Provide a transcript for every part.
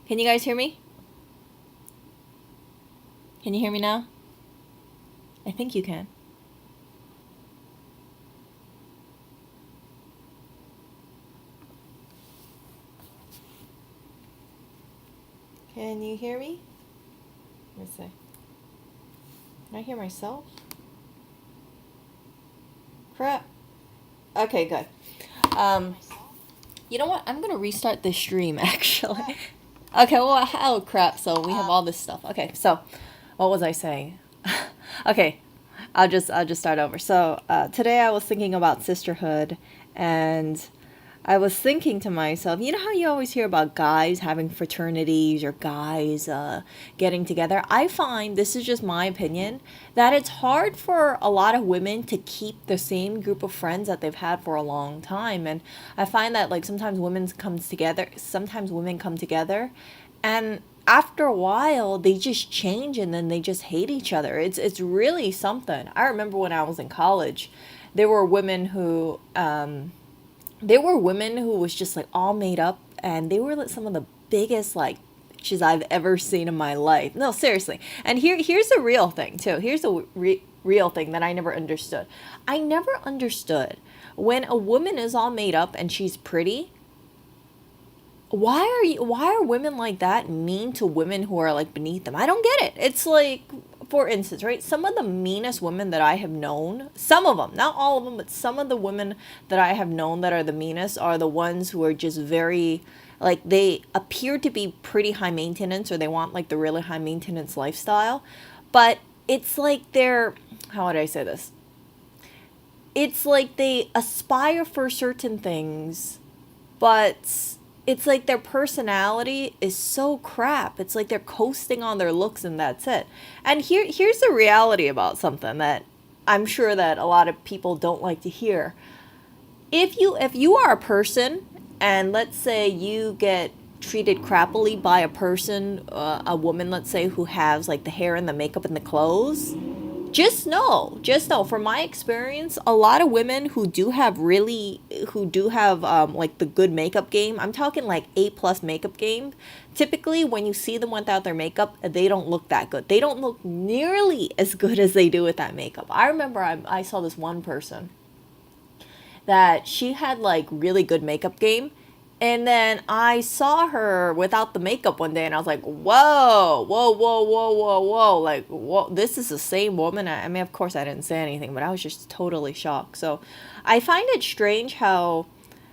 Can you guys hear me? Can you hear me now? I think you can. Can you hear me? Let me see. Can I hear myself? Crap. Okay, good. Um, you know what? I'm gonna restart the stream actually. Okay, well, oh crap. So we have all this stuff. Okay, so what was I saying? Okay, I'll just start over. So today I was thinking about sisterhood, and I was thinking to myself, you know how you always hear about guys having fraternities or guys getting together? I find, this is just my opinion, that it's hard for a lot of women to keep the same group of friends that they've had for a long time. And I find that like sometimes women come together and after a while they just change and then they just hate each other. It's really something. I remember when I was in college, there were women who was just like all made up, and they were like some of the biggest like bitches I've ever seen in my life. No, seriously. And here's the real thing too. Here's the real thing that I never understood. I never understood when a woman is all made up and she's pretty. Why are women like that mean to women who are like beneath them? I don't get it. It's like, for instance, right? Some of the meanest women that I have known, some of them, not all of them, but some of the women that I have known that are the meanest are the ones who are just very, like, they appear to be pretty high maintenance, or they want like the really high maintenance lifestyle. But it's like they're, how would I say this? It's like they aspire for certain things, but it's like their personality is so crap. It's like they're coasting on their looks and that's it. And here's the reality about something that I'm sure that a lot of people don't like to hear. If you are a person, and let's say you get treated crappily by a person, a woman, let's say, who has like the hair and the makeup and the clothes, just know from my experience, a lot of women who do have like the good makeup game, I'm talking like A plus makeup game, typically when you see them without their makeup, they don't look that good. They don't look nearly as good as they do with that makeup. I remember I saw this one person that she had like really good makeup game. And then I saw her without the makeup one day, and I was like, whoa, whoa, whoa, whoa, whoa, whoa. Like, whoa, this is the same woman. I mean, of course, I didn't say anything, but I was just totally shocked. So I find it strange how,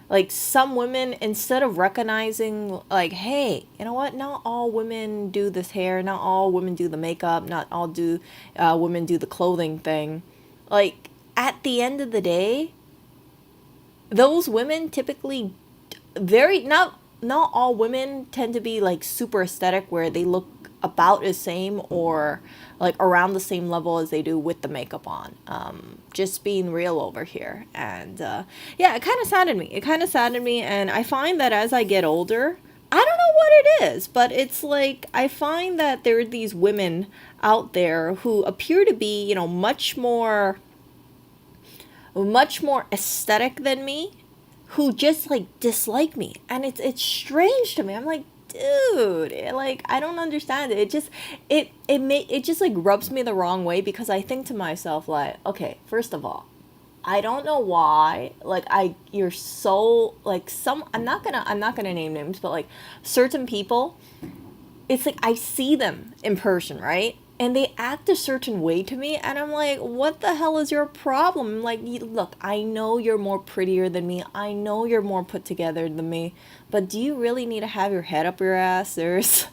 like, some women, instead of recognizing, like, hey, you know what? Not all women do this hair, not all women do the makeup, not all women do the clothing thing. Like, at the end of the day, those women typically very not all women tend to be like super aesthetic where they look about the same or like around the same level as they do with the makeup on. Just being real over here. And yeah, it kind of saddened me. And I find that as I get older, I don't know what it is, but it's like I find that there are these women out there who appear to be, you know, much more aesthetic than me, who just like dislike me, and it's strange to me. I'm like, dude, like I don't understand it. It just like rubs me the wrong way, because I think to myself like, okay, first of all, I don't know why, like you're so like, some, I'm not gonna name names, but like certain people, it's like I see them in person, right? And they act a certain way to me, and I'm like, what the hell is your problem? I'm like, look, I know you're more prettier than me. I know you're more put together than me. But do you really need to have your head up your ass? There's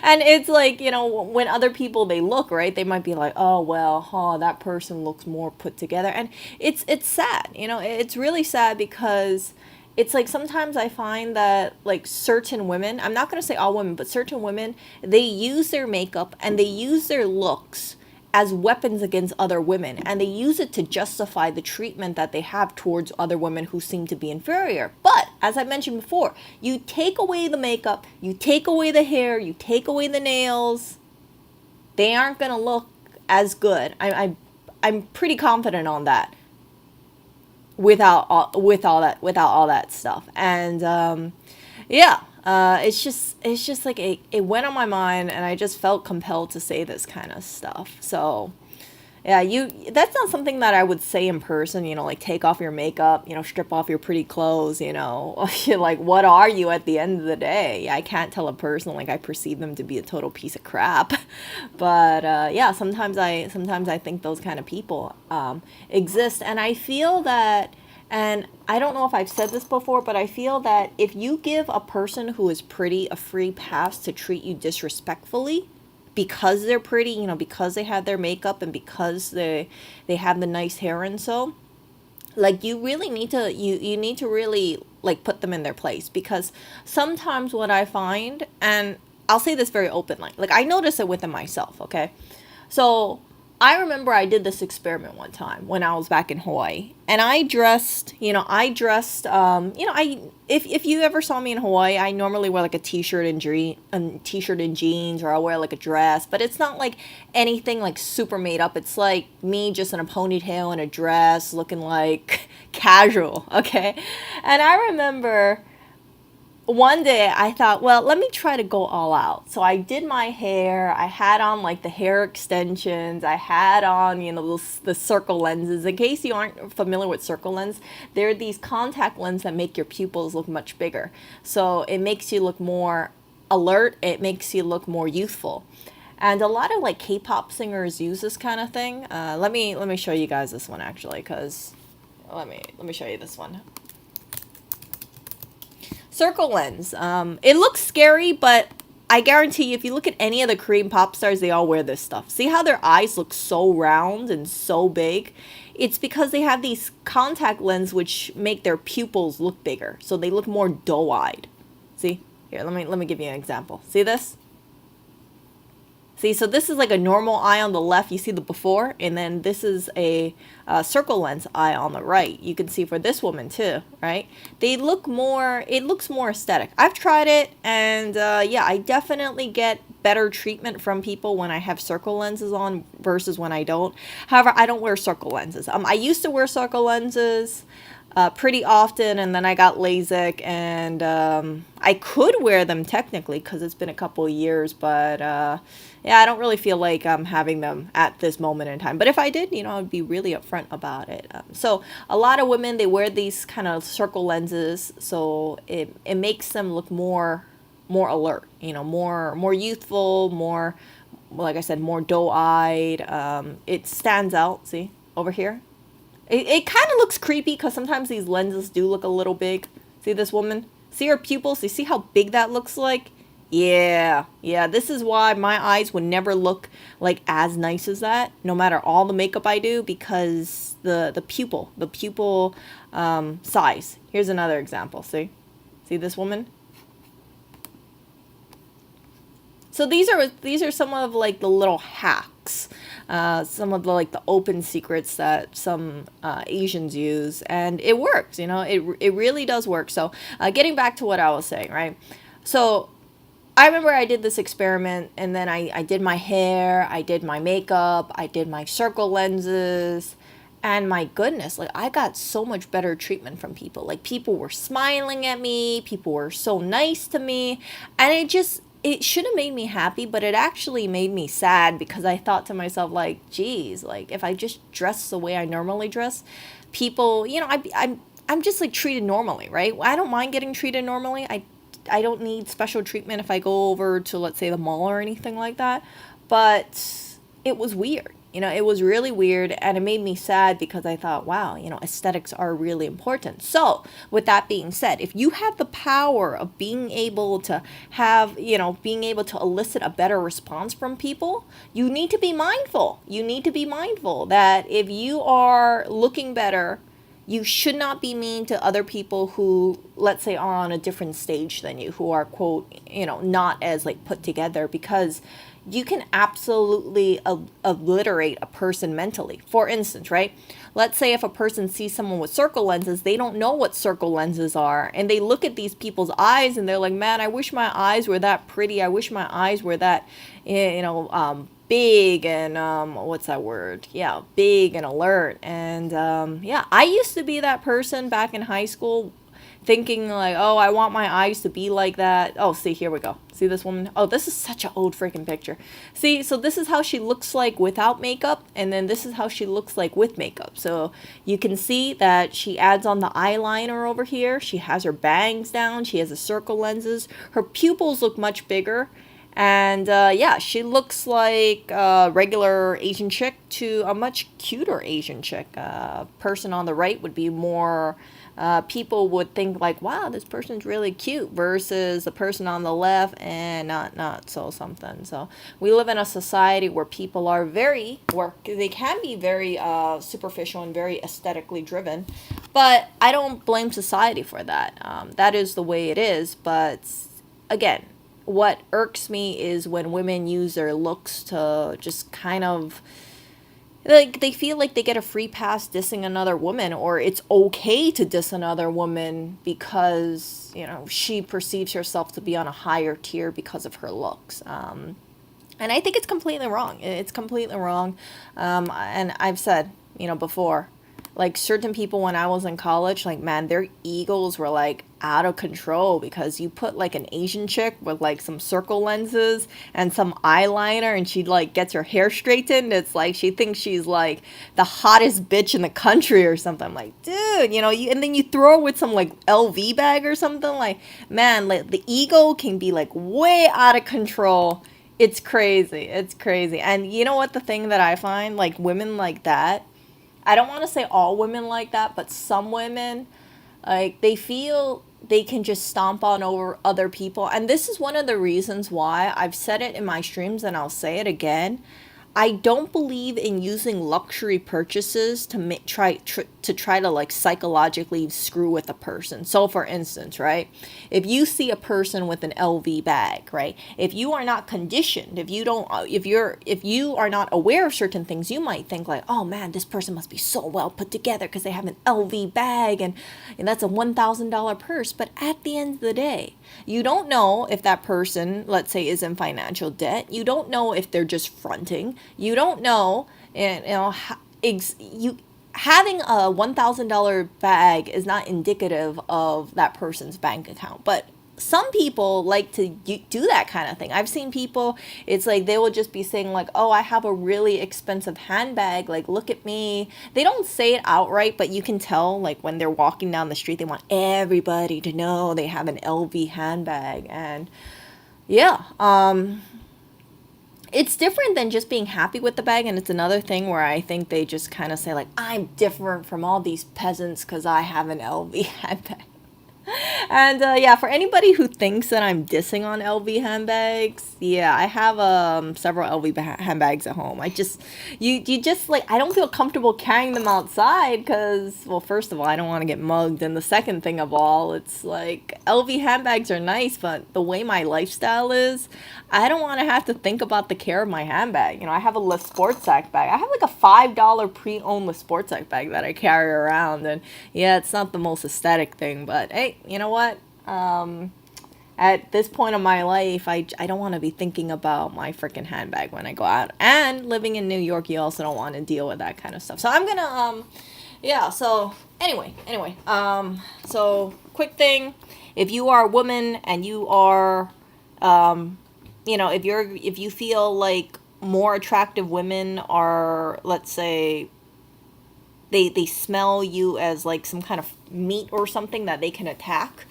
and it's like, you know, when other people, they look, right? They might be like, oh, well, that person looks more put together. And it's sad, you know, it's really sad, because it's like sometimes I find that like certain women, I'm not going to say all women, but certain women, they use their makeup and they use their looks as weapons against other women, and they use it to justify the treatment that they have towards other women who seem to be inferior. But as I mentioned before, you take away the makeup, you take away the hair, you take away the nails, they aren't going to look as good. I'm pretty confident on that, without all that stuff. And yeah, It's just like it went on my mind, and I just felt compelled to say this kind of stuff. So yeah, that's not something that I would say in person, like take off your makeup, strip off your pretty clothes, like what are you at the end of the day? I can't tell a person like I perceive them to be a total piece of crap. But yeah, sometimes I think those kind of people exist, and I feel that, and I don't know if I've said this before, but I feel that if you give a person who is pretty a free pass to treat you disrespectfully because they're pretty, because they have their makeup and because they have the nice hair, and so like you really need to you need to really like put them in their place, because sometimes what I find, and I'll say this very openly, like I notice it within myself, okay? So I remember I did this experiment one time when I was back in Hawaii, and I if you ever saw me in Hawaii, I normally wear like a t-shirt and jeans, or I'll wear like a dress, but it's not like anything like super made up. It's like me just in a ponytail and a dress, looking like casual, okay? And I remember one day I thought, well, let me try to go all out. So I did my hair. I had on like the hair extensions. I had on, the circle lenses. In case you aren't familiar with circle lens, they're these contact lenses that make your pupils look much bigger. So it makes you look more alert. It makes you look more youthful. And a lot of like K-pop singers use this kind of thing. Let me show you guys this one actually, because let me show you this one. Circle lens. It looks scary, but I guarantee you, if you look at any of the Korean pop stars, they all wear this stuff. See how their eyes look so round and so big? It's because they have these contact lenses which make their pupils look bigger, so they look more doe-eyed. See? Here, let me give you an example. See this? See, so this is like a normal eye on the left. You see the before, and then this is a circle lens eye on the right. You can see for this woman too, right? It looks more aesthetic. I've tried it, and yeah, I definitely get better treatment from people when I have circle lenses on versus when I don't. However, I don't wear circle lenses. I used to wear circle lenses pretty often, and then I got LASIK, and I could wear them technically because it's been a couple of years, but yeah, I don't really feel like I'm having them at this moment in time. But if I did, I'd be really upfront about it. So a lot of women, they wear these kind of circle lenses, so it makes them look more alert, more youthful, more, like I said, more doe-eyed. It stands out. See over here. It kind of looks creepy because sometimes these lenses do look a little big. See this woman? See her pupils? You see how big that looks like? Yeah, this is why my eyes would never look like as nice as that, no matter all the makeup I do, because the pupil size. Here's another example. See this woman? So these are some of like the little hacks, some of the like the open secrets that some Asians use, and it works. It really does work. So getting back to what I was saying, right? So I remember I did this experiment, and then I did my hair, I did my makeup, I did my circle lenses, and my goodness, like I got so much better treatment from people. Like people were smiling at me, people were so nice to me, and it should have made me happy, but it actually made me sad, because I thought to myself, like, geez, like if I just dress the way I normally dress, people, I'm just like treated normally, right? I don't mind getting treated normally. I don't need special treatment if I go over to, let's say, the mall or anything like that. But it was weird. It was really weird, and it made me sad because I thought, wow, aesthetics are really important. So with that being said, if you have the power of being able to elicit a better response from people, you need to be mindful. You need to be mindful that if you are looking better, you should not be mean to other people who, let's say, are on a different stage than you, who are, quote, not as like put together, because you can absolutely obliterate a person mentally. For instance, right? Let's say if a person sees someone with circle lenses, they don't know what circle lenses are, and they look at these people's eyes and they're like, man, I wish my eyes were that pretty. I wish my eyes were that, big and what's that word? Yeah, big and alert. And yeah, I used to be that person back in high school, thinking like, oh, I want my eyes to be like that. Oh, see, here we go. See this woman? Oh, this is such an old freaking picture. See, so this is how she looks like without makeup, and then this is how she looks like with makeup. So you can see that she adds on the eyeliner over here. She has her bangs down. She has the circle lenses. Her pupils look much bigger. And yeah, she looks like a regular Asian chick to a much cuter Asian chick. Person on the right would be more, people would think like, wow, this person's really cute, versus the person on the left and not so something. So we live in a society where people are where they can be very superficial and very aesthetically driven. But I don't blame society for that. That is the way it is. But again, what irks me is when women use their looks to just kind of, like, they feel like they get a free pass dissing another woman, or it's okay to diss another woman because, she perceives herself to be on a higher tier because of her looks. And I think it's completely wrong. It's completely wrong. And I've said, before, like, certain people when I was in college, like, man, their egos were like out of control because you put like an Asian chick with like some circle lenses and some eyeliner, and she like gets her hair straightened. It's like she thinks she's like the hottest bitch in the country or something. I'm like, dude, and then you throw her with some like LV bag or something. Like, man, like the ego can be like way out of control. It's crazy. It's crazy. And you know what? The thing that I find, like, women like that, I don't want to say all women like that, but some women, like, they feel they can just stomp on over other people. And this is one of the reasons why I've said it in my streams, and I'll say it again. I don't believe in using luxury purchases to try to like psychologically screw with a person. So for instance, right? If you see a person with an LV bag, right? If you are not conditioned, if you are not aware of certain things, you might think like, "Oh man, this person must be so well put together because they have an LV bag and that's a $1,000 purse." But at the end of the day, you don't know if that person, let's say, is in financial debt. You don't know if they're just fronting. You don't know, and you having a $1,000 bag is not indicative of that person's bank account. But some people like to do that kind of thing. I've seen people, it's like they will just be saying like, "Oh, I have a really expensive handbag, like, look at me." They don't say it outright, but you can tell, like, when they're walking down the street, they want everybody to know they have an LV handbag. And yeah, it's different than just being happy with the bag. And it's another thing where I think they just kind of say like, "I'm different from all these peasants because I have an LV handbag." And yeah, for anybody who thinks that I'm dissing on LV handbags, yeah, I have several LV handbags at home. I just, you just like, I don't feel comfortable carrying them outside because, well, first of all, I don't want to get mugged, and the second thing of all, it's like LV handbags are nice, but the way my lifestyle is, I don't want to have to think about the care of my handbag. I have a Le Sportsac bag. I have like a $5 pre-owned Le Sportsac bag that I carry around, and yeah, it's not the most aesthetic thing, but hey, you know what? At this point of my life, I don't want to be thinking about my freaking handbag when I go out. And living in New York, you also don't want to deal with that kind of stuff. So I'm gonna, yeah, so anyway, so quick thing. If you are a woman and you are, if you feel like more attractive women are, let's say, they smell you as like some kind of meat or something that they can attack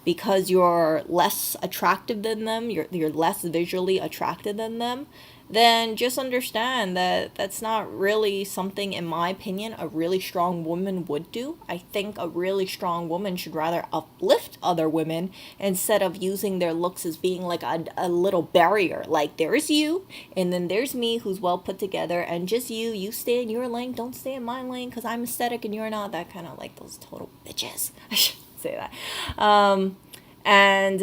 because you're less attractive than them, you're less visually attractive than them, then just understand that that's not really something, in my opinion, a really strong woman would do. I think a really strong woman should rather uplift other women instead of using their looks as being like a little barrier. Like, there's you, and then there's me who's well put together, and just you stay in your lane, don't stay in my lane because I'm aesthetic and you're not. That kind of like those total bitches. I shouldn't say that. And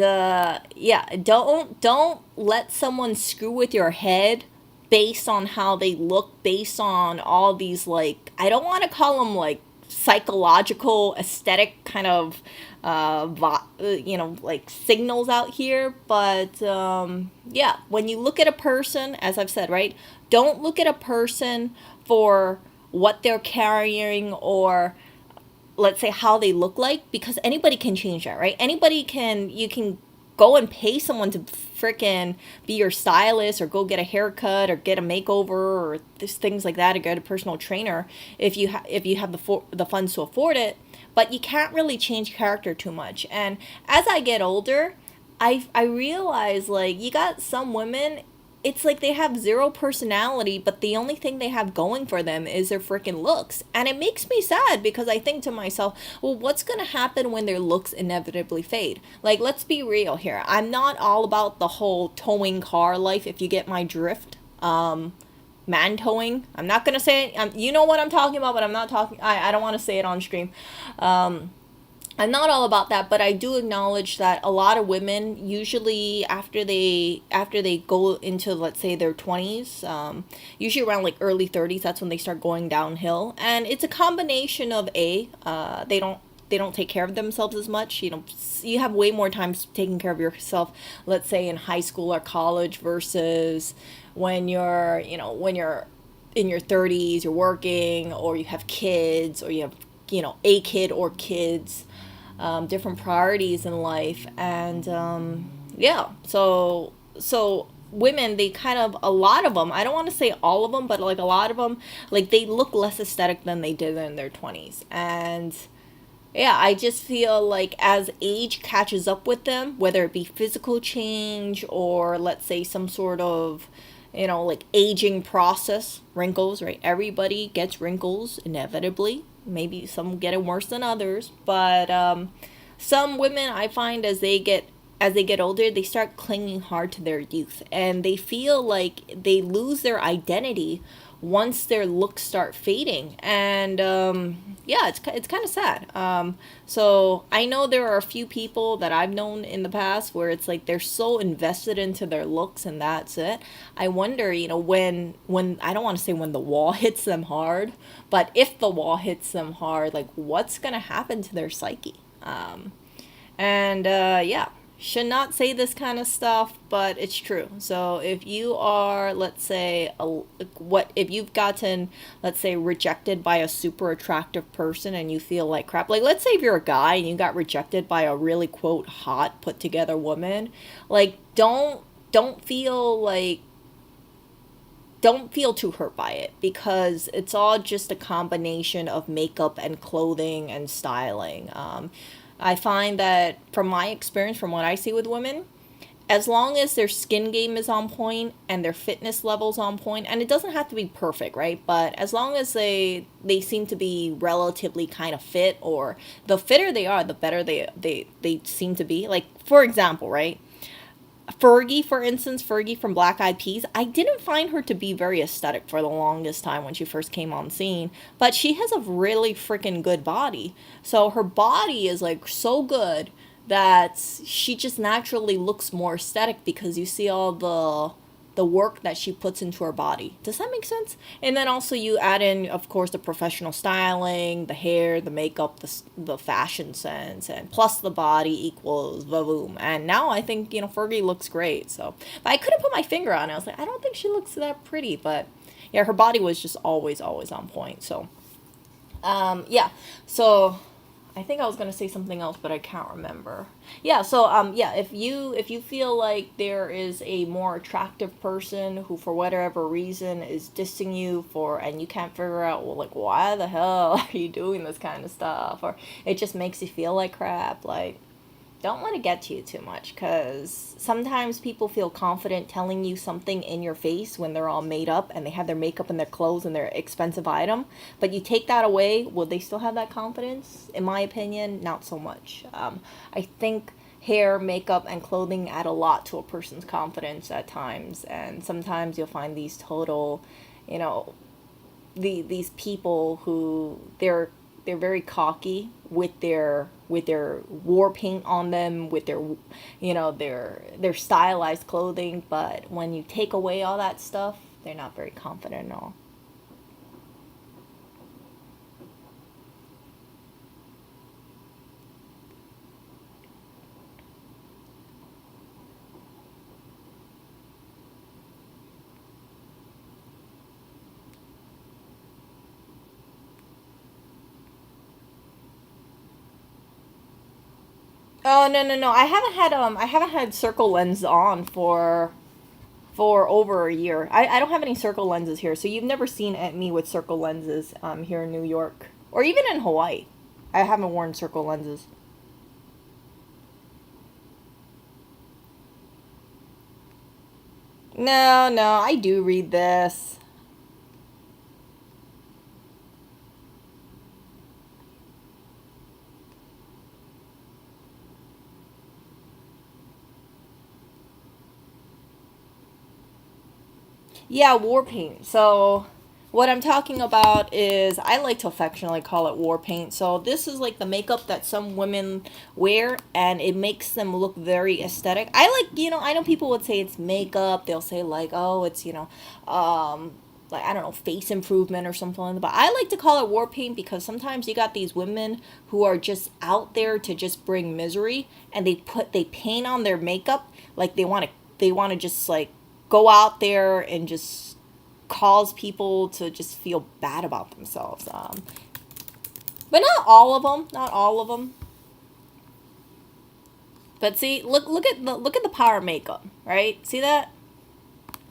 yeah, don't let someone screw with your head based on how they look, based on all these, like, I don't want to call them like psychological aesthetic kind of like signals out here, but yeah, when you look at a person, as I've said, right, don't look at a person for what they're carrying or let's say how they look like, because anybody can change that, right? Anybody can, you can go and pay someone to freaking be your stylist, or go get a haircut, or get a makeover, or just things like that, or get a personal trainer if if you have the funds to afford it. But you can't really change character too much. And as I get older, I realize, like, you got some women, it's like they have zero personality, but the only thing they have going for them is their freaking looks. And it makes me sad, because I think to myself, well, what's going to happen when their looks inevitably fade? Like, let's be real here. I'm not all about the whole towing car life, if you get my drift. Man towing. I'm not going to say it. You know what I'm talking about, but I'm not talking. I don't want to say it on stream. I'm not all about that, but I do acknowledge that a lot of women, usually after they go into, let's say, their 20s, usually around like early 30s, that's when they start going downhill. And it's a combination of they don't take care of themselves as much. You know, you have way more time taking care of yourself, let's say in high school or college, versus when you're in your 30s, you're working, or you have kids, or you have, a kid or kids, different priorities in life. And yeah, so women, they kind of, a lot of them, I don't want to say all of them, but like a lot of them, like, they look less aesthetic than they did in their 20s. And yeah, I just feel like as age catches up with them, whether it be physical change, or let's say some sort of, like, aging process, wrinkles, right? Everybody gets wrinkles inevitably. Maybe some get it worse than others, but some women, I find, as they get older, they start clinging hard to their youth, and they feel like they lose their identity once their looks start fading. And yeah, it's kind of sad. So I know there are a few people that I've known in the past where it's like they're so invested into their looks, and that's it. I wonder, when I don't want to say when the wall hits them hard, but if the wall hits them hard, like, what's gonna happen to their psyche? And yeah, should not say this kind of stuff, but it's true. So if you are, let's say, what if you've gotten, let's say, rejected by a super attractive person, and you feel like crap, like, let's say if you're a guy and you got rejected by a really, quote, hot, put together woman, like, don't feel like don't feel too hurt by it, because it's all just a combination of makeup and clothing and styling. I find that, from my experience, from what I see with women, as long as their skin game is on point and their fitness levels on point, and it doesn't have to be perfect, right? But as long as they seem to be relatively kind of fit, or the fitter they are, the better they seem to be. Like, for example, right? Fergie, for instance, Fergie from Black Eyed Peas, I didn't find her to be very aesthetic for the longest time when she first came on scene, but she has a really freaking good body. So her body is like so good that she just naturally looks more aesthetic, because you see all the work that she puts into her body. Does that make sense? And then also you add in, of course, the professional styling, the hair, the makeup, the fashion sense, and plus the body equals boom. And now I think, Fergie looks great. So, but I couldn't put my finger on it. I was like, I don't think she looks that pretty, but yeah, her body was just always, always on point. So, yeah. So I think I was gonna say something else, but I can't remember. Yeah, so yeah, if you feel like there is a more attractive person who, for whatever reason, is dissing you and you can't figure out, well, like, why the hell are you doing this kind of stuff, or it just makes you feel like crap, like, don't let it get to you too much, because sometimes people feel confident telling you something in your face when they're all made up and they have their makeup and their clothes and their expensive item. But you take that away, will they still have that confidence? In my opinion, not so much. I think hair, makeup, and clothing add a lot to a person's confidence at times. And sometimes you'll find these total, you know, these people who they're very cocky with their war paint on them, with their stylized clothing, but when you take away all that stuff, they're not very confident at all. Oh no, no, no. I haven't had circle lens on for over a year. I don't have any circle lenses here, so you've never seen me with circle lenses here in New York or even in Hawaii. I haven't worn circle lenses. No, no, I do read this. Yeah, war paint. So, what I'm talking about is I like to affectionately call it war paint. So, this is like the makeup that some women wear and it makes them look very aesthetic. I like, I know people would say it's makeup. They'll say, like, oh, it's, like, I don't know, face improvement or something like that. But I like to call it war paint because sometimes you got these women who are just out there to just bring misery and they paint on their makeup like they want to just like go out there and just cause people to just feel bad about themselves. But not all of them. Not all of them. But see, look at the power of makeup, right? See that?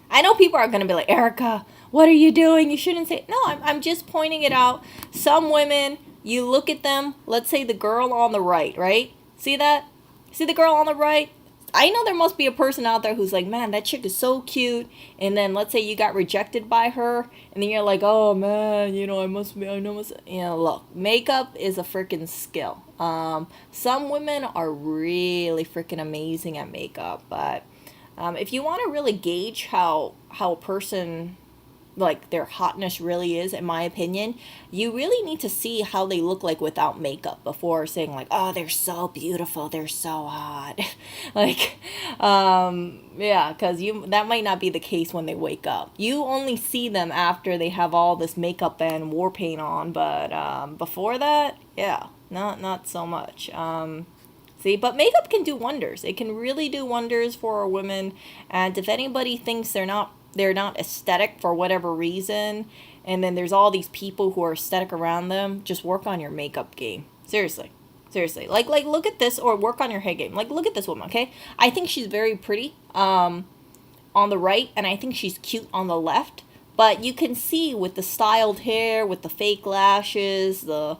I know people are gonna be like, Erica, what are you doing? You shouldn't say. No, I'm just pointing it out. Some women, you look at them. Let's say the girl on the right, right? See that? See the girl on the right? I know there must be a person out there who's like, man, that chick is so cute. And then let's say you got rejected by her, and then you're like, oh man, I must be, I know, must, look, makeup is a freaking skill. Some women are really freaking amazing at makeup, but if you want to really gauge how a person like their hotness really is, in my opinion, you really need to see how they look like without makeup before saying like, oh, they're so beautiful, they're so hot. Like, yeah, because you that might not be the case when they wake up. You only see them after they have all this makeup and war paint on, but before that, yeah, not so much. See, but makeup can do wonders. It can really do wonders for a woman. And if anybody thinks they're not aesthetic for whatever reason, and then there's all these people who are aesthetic around them, just work on your makeup game. Seriously. Seriously. Like look at this or work on your hair game. Like look at this woman, okay? I think she's very pretty on the right and I think she's cute on the left. But you can see with the styled hair, with the fake lashes, the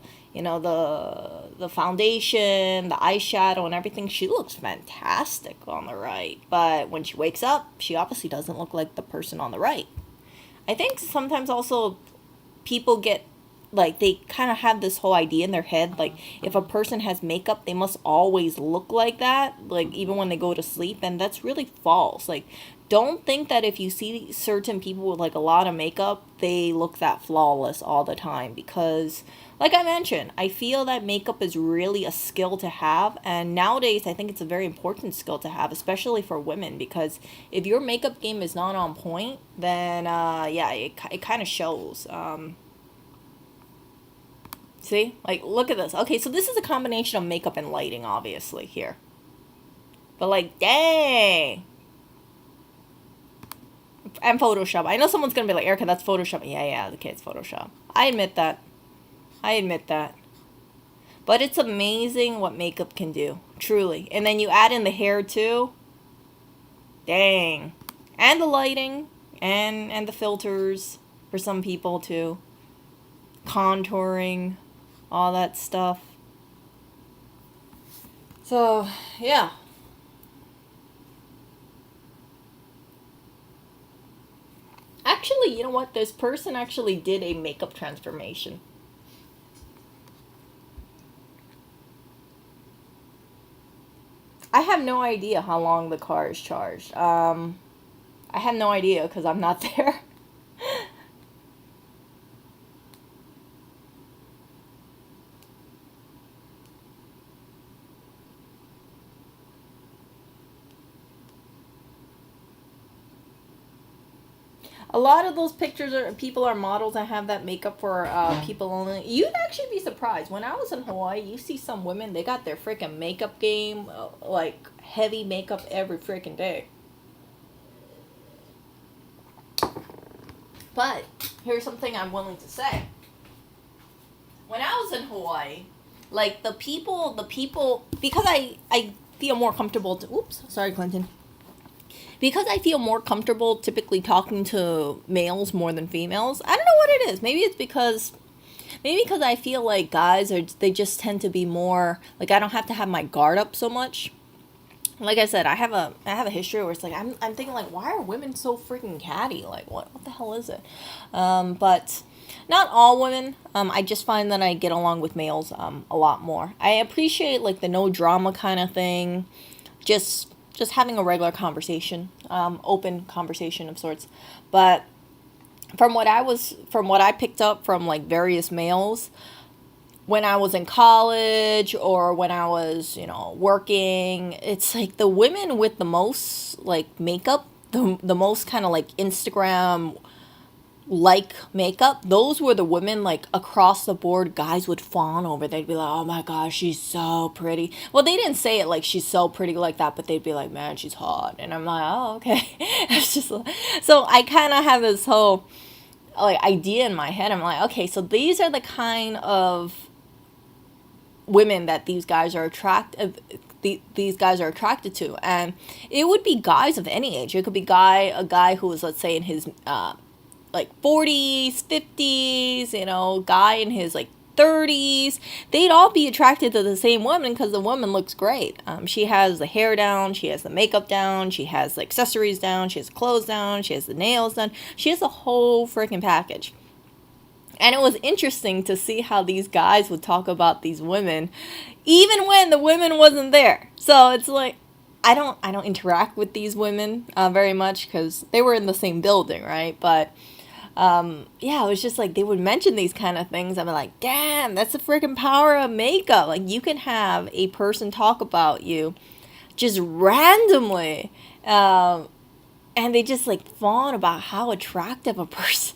foundation, the eyeshadow, and everything. She looks fantastic on the right. But when she wakes up, she obviously doesn't look like the person on the right. I think sometimes also people get like they kind of have this whole idea in their head like if a person has makeup they must always look like that, like even when they go to sleep, and that's really false. Like don't think that if you see certain people with like a lot of makeup they look that flawless all the time, because like I mentioned, I feel that makeup is really a skill to have, and nowadays I think it's a very important skill to have, especially for women, because if your makeup game is not on point then yeah, it kind of shows. See? Like, look at this. Okay, so this is a combination of makeup and lighting, obviously, here. But, like, dang. And Photoshop. I know someone's gonna be like, Erica, that's Photoshop. Yeah, yeah, okay, it's Photoshop. I admit that. I admit that. But it's amazing what makeup can do. Truly. And then you add in the hair, too. Dang. And the lighting. And the filters. For some people, too. Contouring. All that stuff. So, yeah. Actually, you know what? This person actually did a makeup transformation. I have no idea how long the car is charged. I have no idea because I'm not there. A lot of those pictures are people are models that have that makeup for people only. You'd actually be surprised. When I was in Hawaii, you see some women, they got their freaking makeup game, like heavy makeup every freaking day. But here's something I'm willing to say. When I was in Hawaii, Like the people, because I feel more comfortable to, oops, sorry, Clinton. Because I feel more comfortable typically talking to males more than females. I don't know what it is. Maybe because I feel like guys are, they just tend to be more like, I don't have to have my guard up so much. Like I said, I have a history where it's like, I'm thinking like, why are women so freaking catty? Like, what the hell is it? But not all women. I just find that I get along with males a lot more. I appreciate like the no drama kind of thing, just having a regular conversation, open conversation of sorts. But from what I picked up from like various males, when I was in college or when I was, working, it's like the women with the most like makeup, the most kind of like Instagram like makeup, those were the women like across the board guys would fawn over. They'd be like, oh my gosh, she's so pretty. Well, they didn't say it like she's so pretty like that, but they'd be like, man, she's hot. And I'm like, oh, okay. It's just so I kind of have this whole like idea in my head. I'm like, okay, so these are the kind of women that these guys are attracted to. And it would be guys of any age. It could be a guy who is, let's say, in his like 40s, 50s, guy in his like 30s. They'd all be attracted to the same woman because the woman looks great. She has the hair down, she has the makeup down, she has the accessories down, she has the clothes down, she has the nails done, she has the whole freaking package. And it was interesting to see how these guys would talk about these women, even when the women wasn't there. So it's like, I don't interact with these women very much because they were in the same building, right? But yeah, it was just like they would mention these kind of things. I'm like, damn, that's the freaking power of makeup. Like you can have a person talk about you just randomly, and they just like fawn about how attractive a person.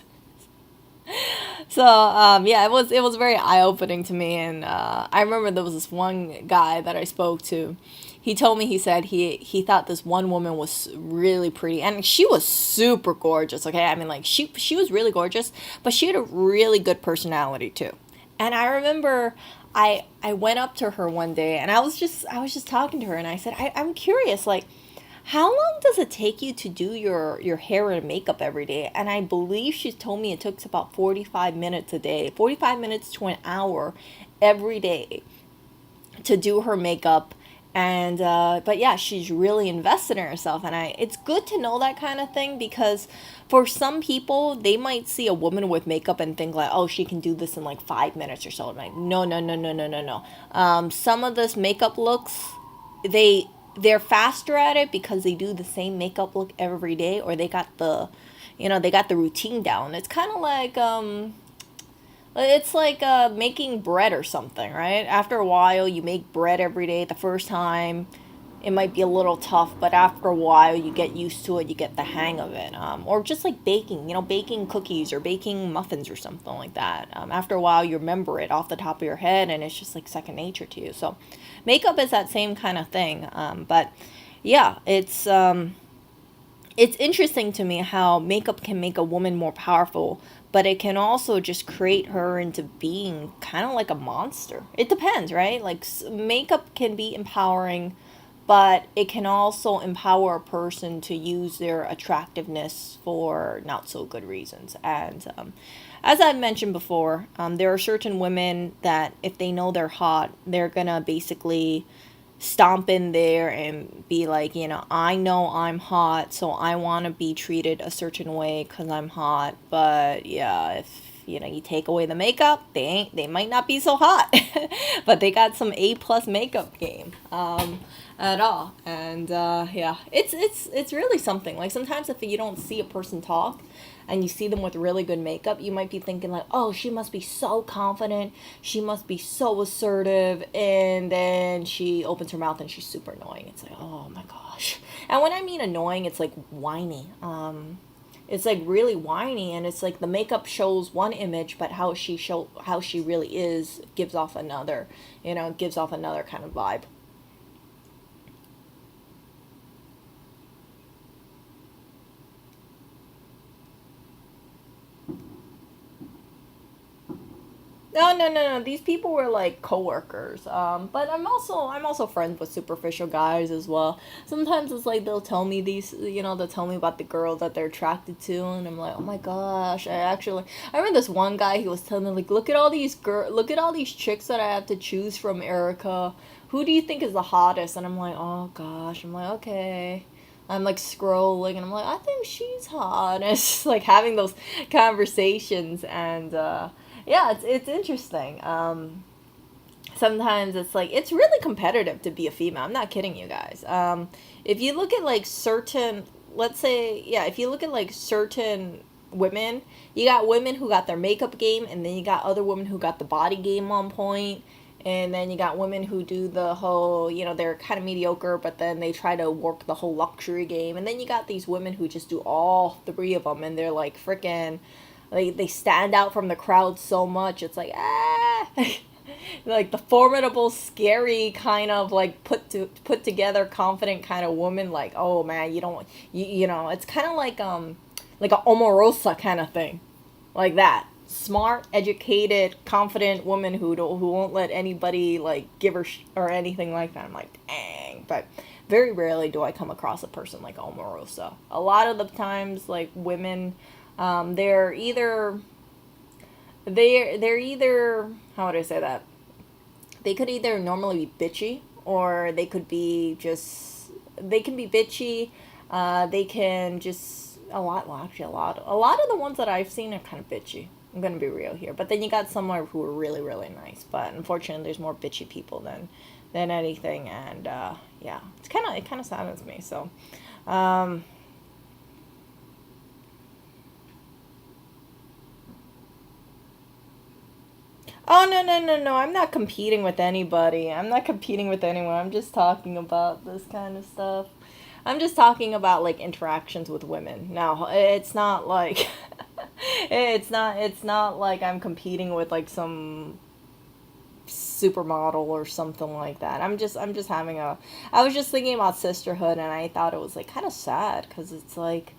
So yeah, it was very eye opening to me, and I remember there was this one guy that I spoke to. He told me, he said he thought this one woman was really pretty, and she was super gorgeous. Okay, I mean like she was really gorgeous, but she had a really good personality too. And I remember I went up to her one day, and I was just talking to her, and I said, I'm curious, like, how long does it take you to do your hair and makeup every day? And I believe she told me it took about 45 minutes a day, 45 minutes to an hour every day to do her makeup. And but yeah, she's really invested in herself, and it's good to know that kind of thing, because for some people they might see a woman with makeup and think like, oh, she can do this in like 5 minutes or so. I'm like, no, no, no, no, no, no, no. Some of this makeup looks, they they're faster at it because they do the same makeup look every day, or they got the routine down. It's kind of like it's like making bread or something, right? After a while, you make bread every day. The first time, it might be a little tough, but after a while, you get used to it. You get the hang of it. Or just like baking, baking cookies or baking muffins or something like that. After a while, you remember it off the top of your head, and it's just like second nature to you. So, makeup is that same kind of thing. But yeah, it's interesting to me how makeup can make a woman more powerful, but it can also just create her into being kind of like a monster. It depends, right? Like makeup can be empowering, but it can also empower a person to use their attractiveness for not so good reasons. And as I've mentioned before, there are certain women that if they know they're hot, they're gonna basically stomp in there and be like, I know I'm hot, so I want to be treated a certain way because I'm hot. But yeah, if you take away the makeup, they might not be so hot, but they got some A+ makeup game at all. And yeah, it's really something. Like sometimes if you don't see a person talk, and you see them with really good makeup, you might be thinking like, oh, she must be so confident, she must be so assertive, and then she opens her mouth and she's super annoying. It's like, oh my gosh. And when I mean annoying, it's like whiny. It's like really whiny, and it's like the makeup shows one image, but how she really is gives off another. Gives off another kind of vibe. No, no, no, no. These people were like coworkers. But I'm also friends with superficial guys as well. Sometimes it's like they'll tell me they'll tell me about the girl that they're attracted to, and I'm like, oh my gosh. I remember this one guy. He was telling me like, look at all these chicks that I have to choose from, Erica. Who do you think is the hottest? And I'm like, oh gosh. I'm like, okay. I'm like scrolling, and I'm like, I think she's hot. And it's just like having those conversations, and yeah, it's interesting. Sometimes it's like it's really competitive to be a female. I'm not kidding you guys. If you look at like certain, let's say, yeah, if you look at like certain women, you got women who got their makeup game, and then you got other women who got the body game on point, and then you got women who do the whole, they're kind of mediocre, but then they try to work the whole luxury game, and then you got these women who just do all three of them, and they're like freaking, like they stand out from the crowd so much. It's like like the formidable, scary kind of like put together, confident kind of woman. Like, oh man, you don't you know it's kind of like a Omarosa kind of thing, like that. Smart, educated, confident woman who won't let anybody like give her or anything like that. I'm like, dang, but very rarely do I come across a person like Omarosa. A lot of the times, like women, they're either how would I say that? They could either normally be bitchy, or they can be bitchy. They can just a lot. Well, actually, a lot of the ones that I've seen are kind of bitchy. I'm gonna be real here, but then you got some who are really really nice. But unfortunately, there's more bitchy people than anything, and yeah, it kind of saddens me. So, um, oh no no no no! I'm not competing with anybody. I'm not competing with anyone. I'm just talking about this kind of stuff. I'm just talking about like interactions with women. Now, it's not like it's not like I'm competing with like some supermodel or something like that. I'm just having a I was just thinking about sisterhood, and I thought it was like kind of sad cuz it's like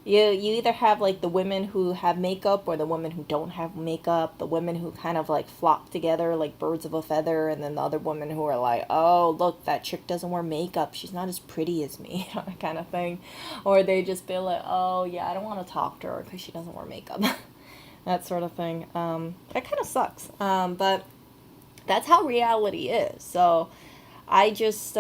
you either have like the women who have makeup, or the women who don't have makeup, the women who kind of like flock together like birds of a feather, and then the other women who are like, oh look, that chick doesn't wear makeup, she's not as pretty as me, kind of thing. Or they just feel like, oh yeah, I don't want to talk to her because she doesn't wear makeup. That sort of thing. That kind of sucks. But that's how reality is. So I just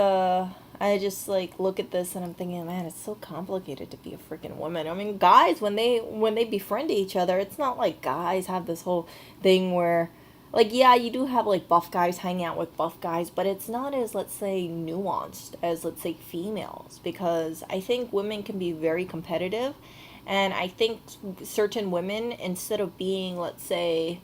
like look at this, and I'm thinking, man, it's so complicated to be a freaking woman. I mean, guys, when they befriend each other, it's not like guys have this whole thing where, like, yeah, you do have like buff guys hanging out with buff guys, but it's not as, let's say, nuanced as, let's say, females, because I think women can be very competitive, and I think certain women, instead of being, let's say,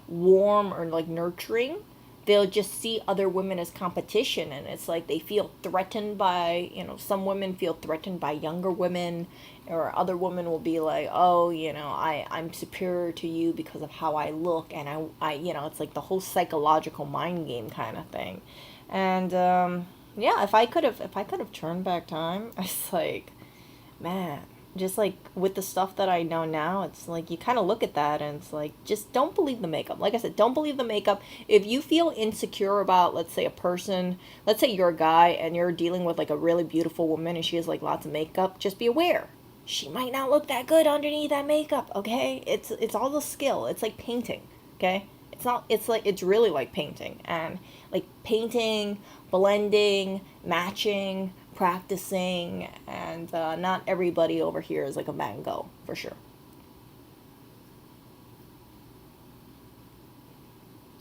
warm or like nurturing, they'll just see other women as competition, and it's like they feel threatened by, some women feel threatened by younger women, or other women will be like, oh, I'm superior to you because of how I look, and it's like the whole psychological mind game kind of thing. And yeah, if I could have turned back time, it's like, man, just like with the stuff that I know now, it's like you kind of look at that, and it's like, just don't believe the makeup. Like I said, don't believe the makeup. If you feel insecure about, let's say, a person, let's say you're a guy and you're dealing with like a really beautiful woman and she has like lots of makeup, just be aware. She might not look that good underneath that makeup, okay? It's all the skill. It's like painting, okay? It's really like painting, and like painting, blending, matching, practicing, and not everybody over here is like a mango for sure.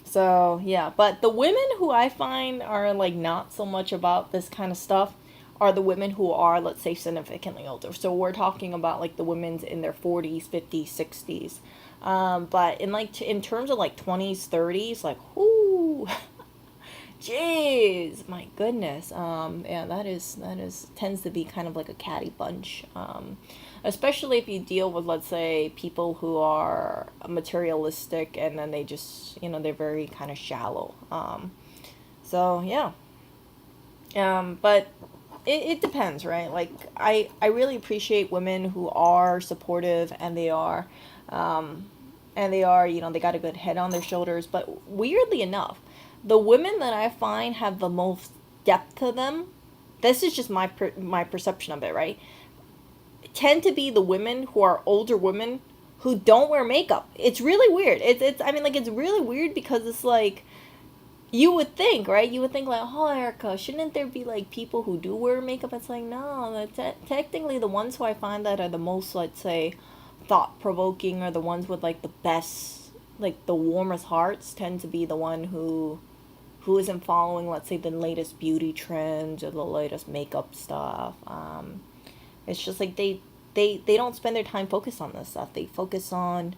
So yeah, but the women who I find are like not so much about this kind of stuff are the women who are, let's say, significantly older. So we're talking about like the women's in their 40s, 50s, 60s. But in like in terms of like 20s, 30s, like whoo, jeez, my goodness. Yeah, that is tends to be kind of like a catty bunch. Especially if you deal with, let's say, people who are materialistic, and then they just, they're very kind of shallow. So yeah. But it depends, right? Like I really appreciate women who are supportive, and they are, and they are, they got a good head on their shoulders. But weirdly enough, the women that I find have the most depth to them, this is just my perception of it, right? Tend to be the women who are older women who don't wear makeup. It's really weird. It's I mean, like, it's really weird because it's like, you would think, right? You would think like, oh, Erica, shouldn't there be like people who do wear makeup? It's like, no, technically the ones who I find that are the most, let's say, thought provoking, are the ones with like the best, like the warmest hearts, tend to be the one who isn't following, let's say, the latest beauty trends or the latest makeup stuff. It's just like they don't spend their time focused on this stuff. They focus on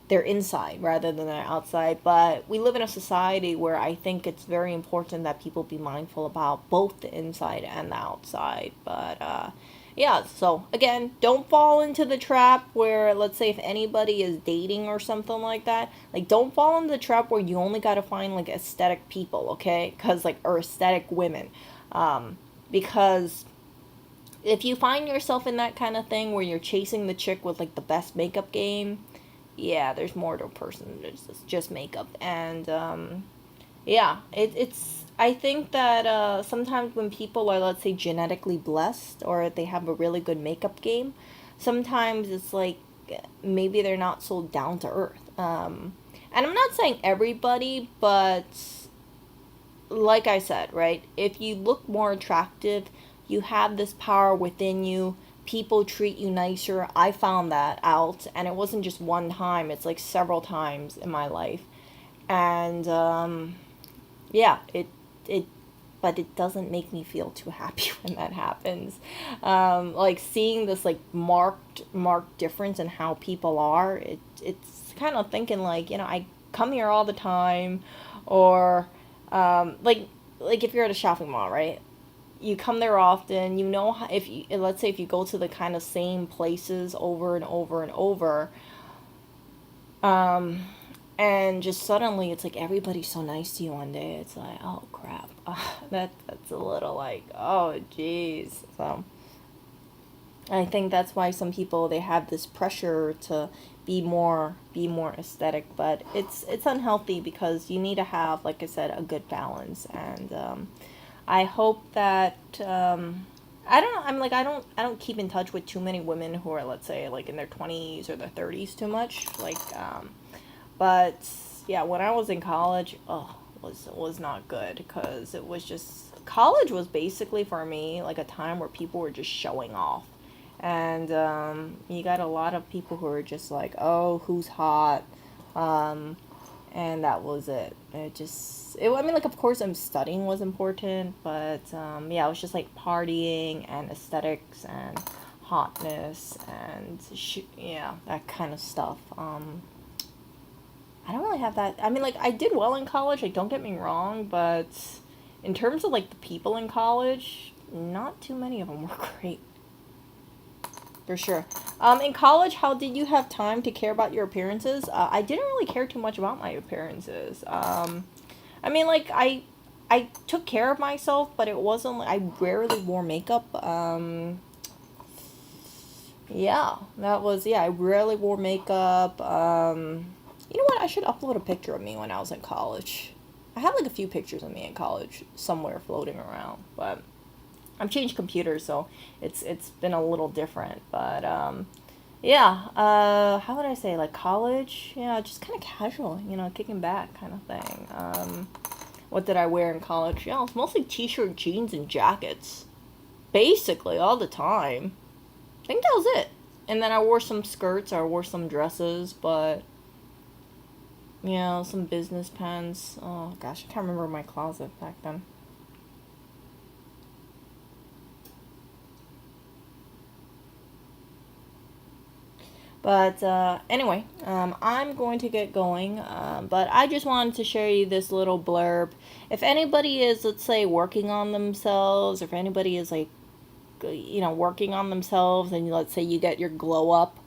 their inside rather than their outside. But we live in a society where I think it's very important that people be mindful about both the inside and the outside. But yeah, so again, don't fall into the trap where, let's say, if anybody is dating or something like that, like, don't fall into the trap where you only got to find like aesthetic people, okay? Because like, or aesthetic women. Because if you find yourself in that kind of thing where you're chasing the chick with like the best makeup game, yeah, there's more to a person than just makeup. And yeah, it's I think that sometimes when people are, let's say, genetically blessed, or they have a really good makeup game, sometimes it's like, maybe they're not so down to earth. And I'm not saying everybody, but like I said, right? If you look more attractive, you have this power within you. People treat you nicer. I found that out, and it wasn't just one time. It's like several times in my life, and yeah, it, but it doesn't make me feel too happy when that happens. Like, seeing this like marked difference in how people are. It's kind of thinking like, I come here all the time, or like if you're at a shopping mall, right? You come there often, if you, let's say, if you go to the kind of same places over and over and over, um and just suddenly it's like everybody's so nice to you one day, it's like, oh crap. That's a little like, oh jeez. So I think that's why some people, they have this pressure to be more aesthetic, but it's unhealthy, because you need to have, like I said, a good balance. And I hope that I don't know. I'm like, I don't keep in touch with too many women who are, let's say, like in their 20s or their 30s too much. Like, but yeah, when I was in college, oh, was not good, because it was just, college was basically for me like a time where people were just showing off. And you got a lot of people who are just like, oh, who's hot, um, and that was it. I mean, like, of course, studying was important, but yeah, it was just like partying and aesthetics and hotness and yeah, that kind of stuff. I don't really have that. I mean, like, I did well in college, like, don't get me wrong, but in terms of like the people in college, not too many of them were great. For sure. In college, how did you have time to care about your appearances? I didn't really care too much about my appearances. I mean, like, I took care of myself, but it wasn't like, I rarely wore makeup. Yeah, I rarely wore makeup. You know what? I should upload a picture of me when I was in college. I have like a few pictures of me in college somewhere floating around, but I've changed computers, so it's been a little different. But yeah, how would I say, like, college? Yeah, just kind of casual, kicking back kind of thing. What did I wear in college? Yeah, it was mostly t-shirt, jeans, and jackets, basically all the time. I think that was it. And then I wore some skirts, or I wore some dresses, but yeah, some business pants. Oh gosh, I can't remember my closet back then. But anyway, I'm going to get going. But I just wanted to share you this little blurb. If anybody is, let's say, working on themselves, or if anybody is like, working on themselves, and let's say you get your glow up,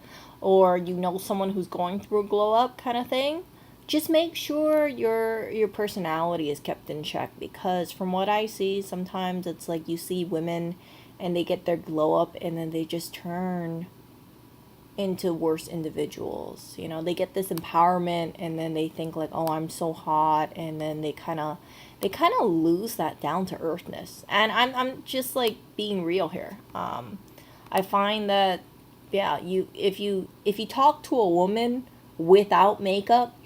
or someone who's going through a glow up kind of thing, just make sure your personality is kept in check. Because from what I see, sometimes it's like, you see women and they get their glow up, and then they just turn into worse individuals. You know, they get this empowerment and then they think like, oh, I'm so hot, and then they kind of lose that down to earthness. And I'm just like being real here. I find that, yeah, if you talk to a woman without makeup,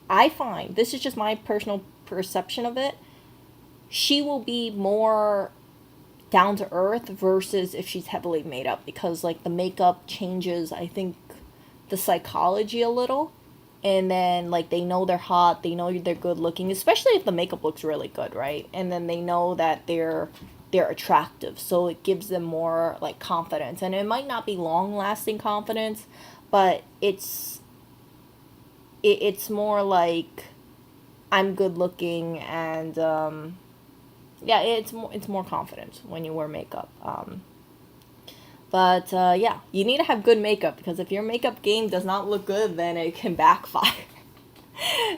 I find, this is just my personal perception of it, she will be more down to earth versus if she's heavily made up, because like the makeup changes, I think, the psychology a little. And then like they know they're hot, they know they're good looking, especially if the makeup looks really good, right? And then they know that they're attractive, so it gives them more like confidence. And it might not be long lasting confidence, but it's more like, I'm good looking, and yeah, it's more confidence when you wear makeup. But yeah, you need to have good makeup, because if your makeup game does not look good, then it can backfire.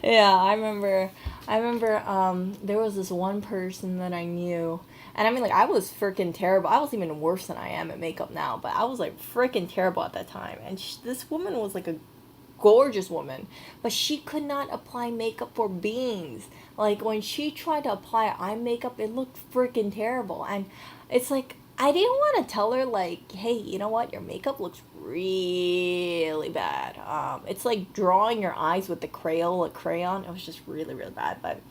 Yeah, I remember there was this one person that I knew, and I mean like I was freaking terrible. I was even worse than I am at makeup now, but I was like freaking terrible at that time. And this woman was like a gorgeous woman, but she could not apply makeup for beans. Like when she tried to apply eye makeup, it looked freaking terrible. And it's like, I didn't want to tell her like, hey, you know what, your makeup looks really bad. It's like drawing your eyes with the crayon. It was just really really bad. But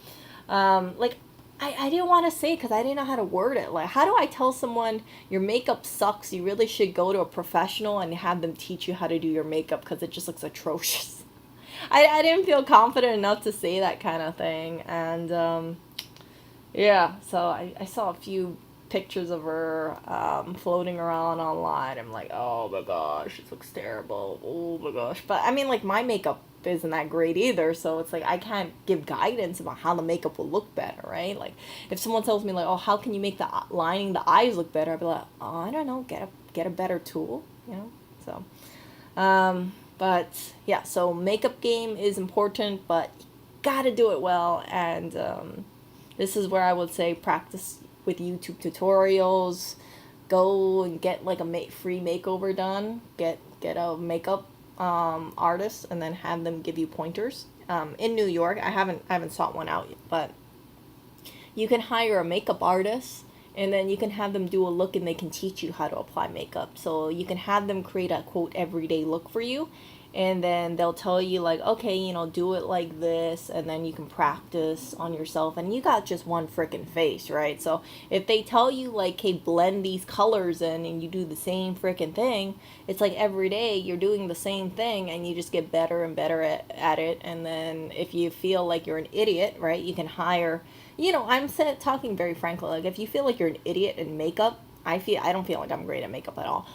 like, I didn't want to say, because I didn't know how to word it. Like, how do I tell someone your makeup sucks? You really should go to a professional and have them teach you how to do your makeup, because it just looks atrocious. I didn't feel confident enough to say that kind of thing. And yeah, so I saw a few pictures of her floating around online. I'm like, oh my gosh, it looks terrible. Oh my gosh. But I mean, like, my makeup isn't that great either, so it's like I can't give guidance about how the makeup will look better, right? Like, if someone tells me like, oh, how can you make the lining the eyes look better, I'd be like, oh, I don't know, get a better tool, you know. So but yeah, so makeup game is important, but you gotta do it well. And this is where I would say practice with YouTube tutorials. Go and get like a free makeover done. Get a makeup artist, and then have them give you pointers. In New York, I haven't sought one out yet, but you can hire a makeup artist, and then you can have them do a look, and they can teach you how to apply makeup. So you can have them create a quote everyday look for you, and then they'll tell you like, okay, do it like this, and then you can practice on yourself. And you got just one freaking face, right? So if they tell you like, hey, blend these colors in, and you do the same freaking thing, it's like every day you're doing the same thing, and you just get better and better at it. And then if you feel like you're an idiot, right, you can hire, talking very frankly, like if you feel like you're an idiot in makeup, I don't feel like I'm great at makeup at all.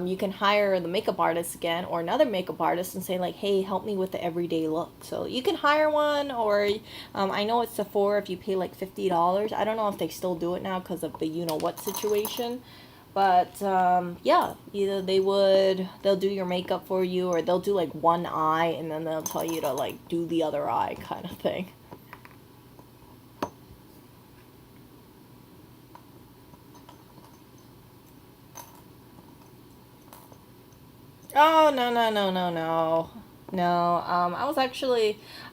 You can hire the makeup artist again, or another makeup artist, and say like, hey, help me with the everyday look. So you can hire one, or I know it's Sephora, if you pay like $50. I don't know if they still do it now because of the what situation. But yeah, either they'll do your makeup for you, or they'll do like one eye, and then they'll tell you to like do the other eye kind of thing. Oh, no, no, no, no, no. No,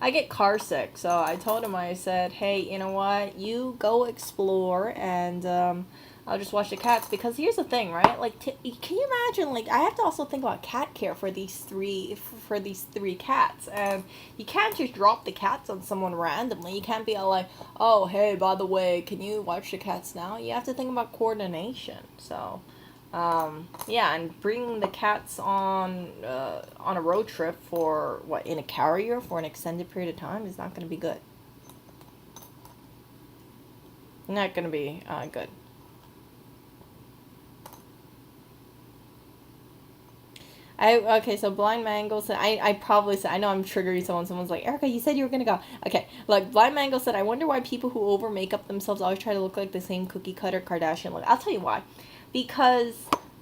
I get car sick. So I told him, I said, hey, you know what? You go explore, and I'll just watch the cats. Because here's the thing, right? Like, can you imagine, like, I have to also think about cat care for these three cats. And you can't just drop the cats on someone randomly. You can't be all like, oh, hey, by the way, can you watch the cats now? You have to think about coordination. So yeah, and bringing the cats on a road trip for what, in a carrier for an extended period of time is not going to be good. Not going to be good. Okay, so Blind Mango said, I probably said, I know I'm triggering someone. Someone's like, Erica, you said you were gonna go. Okay, like Blind Mango said, I wonder why people who over makeup themselves always try to look like the same cookie cutter Kardashian look. I'll tell you why. Because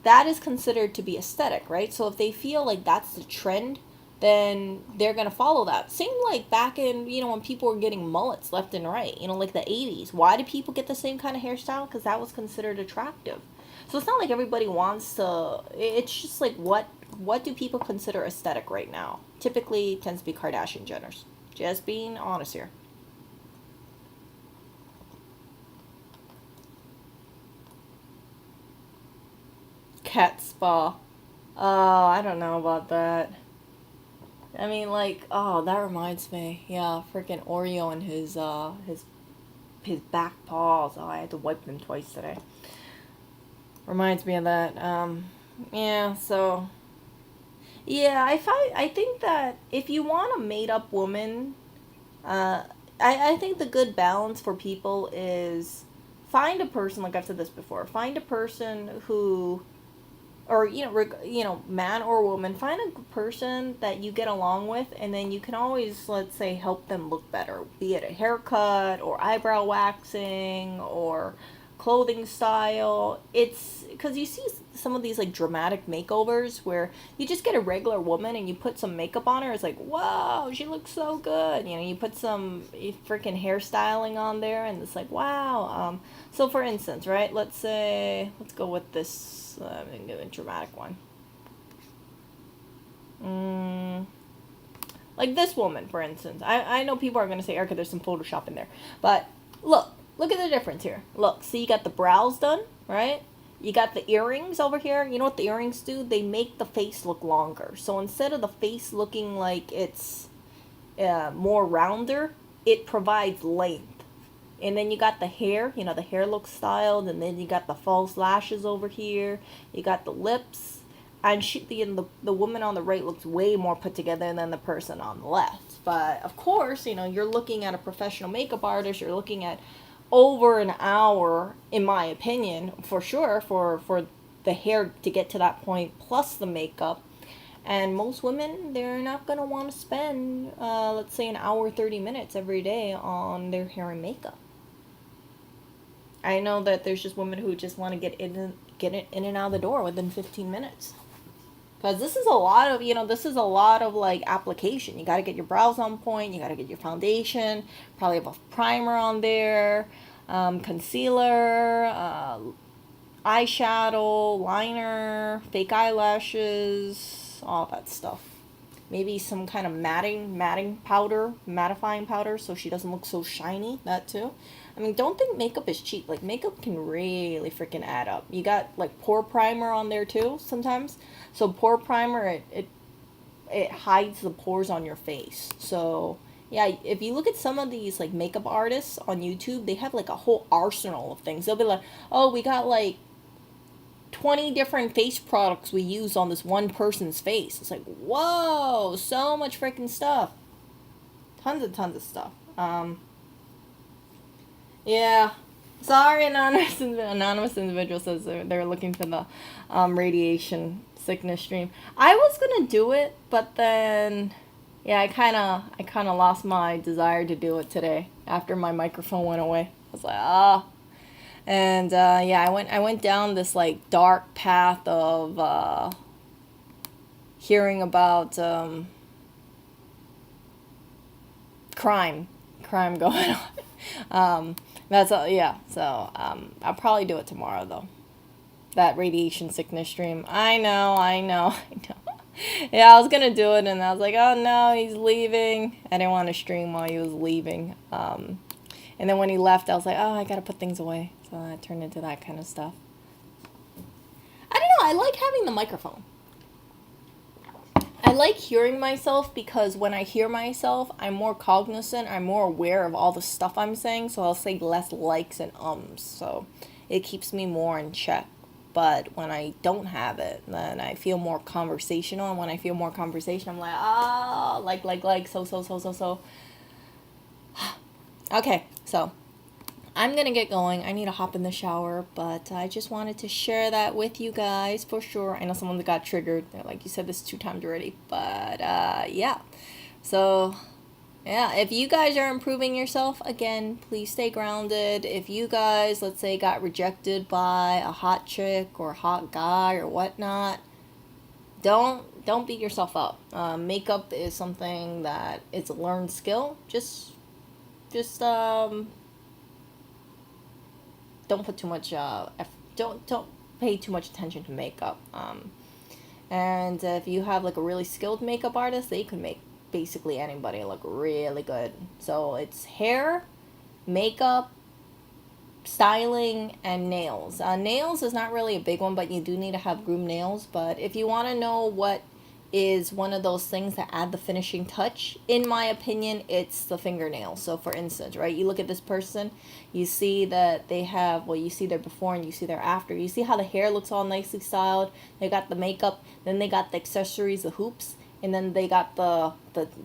that is considered to be aesthetic, right? So if they feel like that's the trend, then they're gonna follow that. Same like back in, when people were getting mullets left and right, like the 80s. Why did people get the same kind of hairstyle? Because that was considered attractive. So it's not like everybody wants to. It's just like what do people consider aesthetic right now? Typically tends to be Kardashian Jenners. Just being honest here. Cat spa. Oh, I don't know about that. I mean, like, oh, that reminds me. Yeah, freaking Oreo and his back paws. Oh, I had to wipe them twice today. Reminds me of that. Yeah. So, yeah, I think that if you want a made up woman, uh, I think the good balance for people is find a person. Like I've said this before. Find a person who, or man or woman, find a person that you get along with, and then you can always, let's say, help them look better, be it a haircut or eyebrow waxing or clothing style. It's because you see some of these like dramatic makeovers where you just get a regular woman and you put some makeup on her. It's like, whoa, she looks so good. You put some freaking hairstyling on there and it's like, wow. So for instance, right, let's go with this. I'm going to do a dramatic one. Like this woman, for instance. I know people are going to say, Erica, there's some Photoshop in there. But look at the difference here. Look, see, you got the brows done, right? You got the earrings over here. You know what the earrings do? They make the face look longer. So instead of the face looking like it's more rounder, it provides length. And then you got the hair, the hair looks styled, and then you got the false lashes over here. You got the lips, and the woman on the right looks way more put together than the person on the left. But of course, you're looking at a professional makeup artist. You're looking at over an hour, in my opinion, for sure, for the hair to get to that point, plus the makeup. And most women, they're not going to want to spend, let's say, an hour, 30 minutes every day on their hair and makeup. I know that there's just women who just want to get in and out of the door within 15 minutes. Because this is a lot of like application. You got to get your brows on point. You got to get your foundation. Probably have a primer on there. Concealer. Eyeshadow. Liner. Fake eyelashes. All that stuff. Maybe some kind of matting powder. Mattifying powder so she doesn't look so shiny. That too. I mean, don't think makeup is cheap. Like, makeup can really freaking add up. You got, like, pore primer on there, too, sometimes. So, pore primer, it hides the pores on your face. So, yeah, if you look at some of these, like, makeup artists on YouTube, they have, like, a whole arsenal of things. They'll be like, oh, we got, like, 20 different face products we use on this one person's face. It's like, whoa, so much freaking stuff. Tons of stuff. Yeah. Sorry, anonymous individual says they're looking for the radiation sickness stream. I was gonna do it, but then yeah, I kind of lost my desire to do it today after my microphone went away. I was like, and yeah, I went down this like dark path of hearing about crime going on. That's yeah. So I'll probably do it tomorrow though. That radiation sickness stream. I know. Yeah, I was gonna do it, and I was like, oh no, he's leaving. I didn't want to stream while he was leaving. And then when he left, I was like, oh, I gotta put things away. So that turned into that kind of stuff. I don't know. I like having the microphone. I like hearing myself because when I hear myself, I'm more cognizant, I'm more aware of all the stuff I'm saying, so I'll say less likes and ums, so it keeps me more in check. But when I don't have it, then I feel more conversational, and when I feel more conversation, I'm like, so. Okay, so I'm gonna get going. I need to hop in the shower, but I just wanted to share that with you guys for sure. I know someone that got triggered. Like you said this 2 times already, but yeah. So yeah, if you guys are improving yourself, again, please stay grounded. If you guys, let's say, got rejected by a hot chick or a hot guy or whatnot, don't beat yourself up. Makeup is something that it's a learned skill. Just don't put too much don't pay too much attention to makeup. And if you have like a really skilled makeup artist, they can make basically anybody look really good. So it's hair, makeup, styling, and nails. Nails is not really a big one, but you do need to have groomed nails. But if you want to know what is one of those things that add the finishing touch, in my opinion, it's the fingernails. So for instance, right, you look at this person, you see that they have, well, you see their before and you see their after. You see how the hair looks all nicely styled. They got the makeup, then they got the accessories, the hoops, and then they got the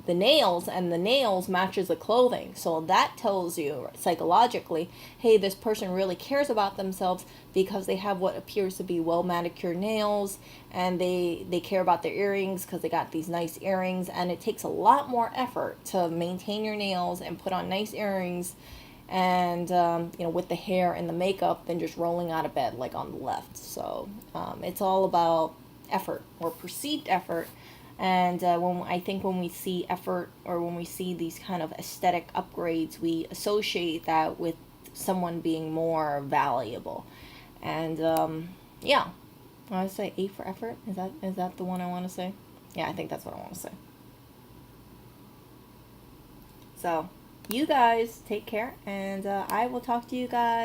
nails, and the nails matches the clothing. So that tells you psychologically, hey, this person really cares about themselves because they have what appears to be well manicured nails, and they care about their earrings because they got these nice earrings. And it takes a lot more effort to maintain your nails and put on nice earrings, and with the hair and the makeup, than just rolling out of bed like on the left. So it's all about effort, or perceived effort. And when we see effort, or when we see these kind of aesthetic upgrades, we associate that with someone being more valuable. And yeah, I want to say A for effort. Is that the one I want to say? Yeah, I think that's what I want to say. So you guys take care, and I will talk to you guys